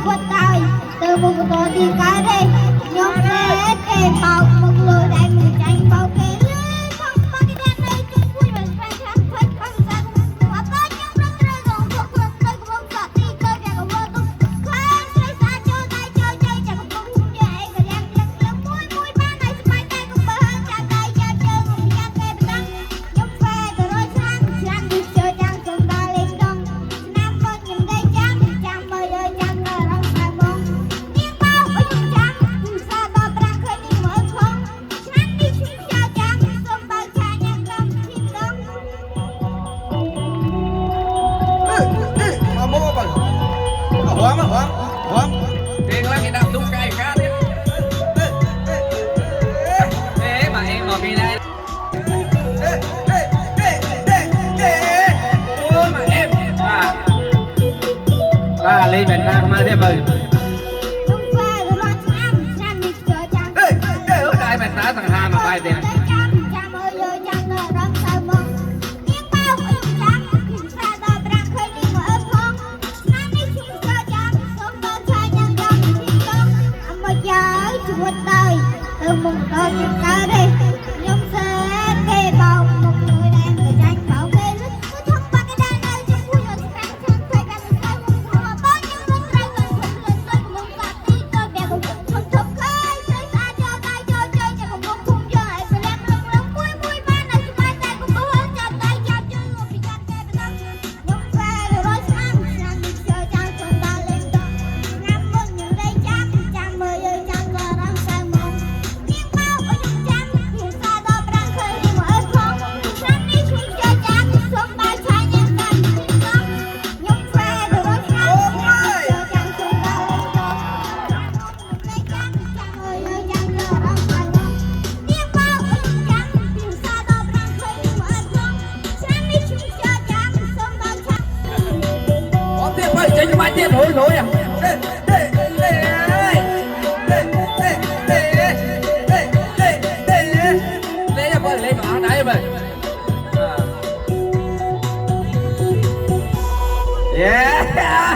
quật tài từ một tổ đi cái đây nhóm sẽ kề bảo một người đại người tranh bảo kề lên không bao cái đen này chung vui và phải khám phá bằng sáng và có những rất rất rộng thuộc hướng tới của ông sợ đi cơ nhà của vợ tôi khai xây xa cho tay chơi chơi chẳng có bóng hung dễ và đang đang mũi mũi ba này sẽ bay tay cùng bờ hơn chàng tay chơi chơi ngủ nhà kề bên đăng nhóm về từ đôi sang đi chơi đang cùng ta lên đông nam con nhìn đây chàng chàng mời ơi chàng ngờ rong sai mong tiếng bao ở trong chàng từ xa bao trang khơi đi mở không chàng đi chuyến chào chàng sớm bao cha nhạc lâm chim đông mà mua bằng hoáng Riêng lagi đang tung cây cá đấy. Ê mà em ở bên đây. Ôi mà em lên bên ta mà thế bơi. nhóm về từ đôi sang đi chơi chàng Cái bên ta thằng Hà mà bay tiền. chàng ơi ơi chàng ngờ rong sai mong tiếng bao ở trong chàng từ xa bao trang khơi đi mở không chàng đi chuyến chào chàng sớm bao cha nhạc lâm chim đông mà giờ chuột đời từ một tổ đi cái đây nhóm sẽ kề bảo một người đang người tranh bảo kê lít không ba cái đàn này chung vui và phải khám phá bằng sáng và có những rất rất rộng thuộc hướng tới của ông sợ đi cơ nhà của vợ tôi không khai xây xa cho tay chơi chơi chẳng có bóng hung dễ và đang đang mũi mũi ba này sẽ bay tay cùng bờ hơn chàng tay chàng chơi ngủ vì chàng kề bên đăng nhóm về từ đôi sang đi chơi chàng cùng ta lên đông nam quân những đây chàng mời ơi chàng ngờ rong sai mong tiếng bao ở trong chàng từ xa bao trang khơi đi mở không chàng đi chuyến chơi chàng sớm bao cha nhạc lâm chim đông nhóm về từ đôi sang chơi chàng cùng ta lên đông đây chàng ơi ơi chàng ngờ rong sai mong tiếng bao ở trong chàng từ xa bao trang khơi đi mở không chàng đi chuyến chơi chàng sớm bao cha Có tiền bay chơi cho bay tiền nổi nổi à.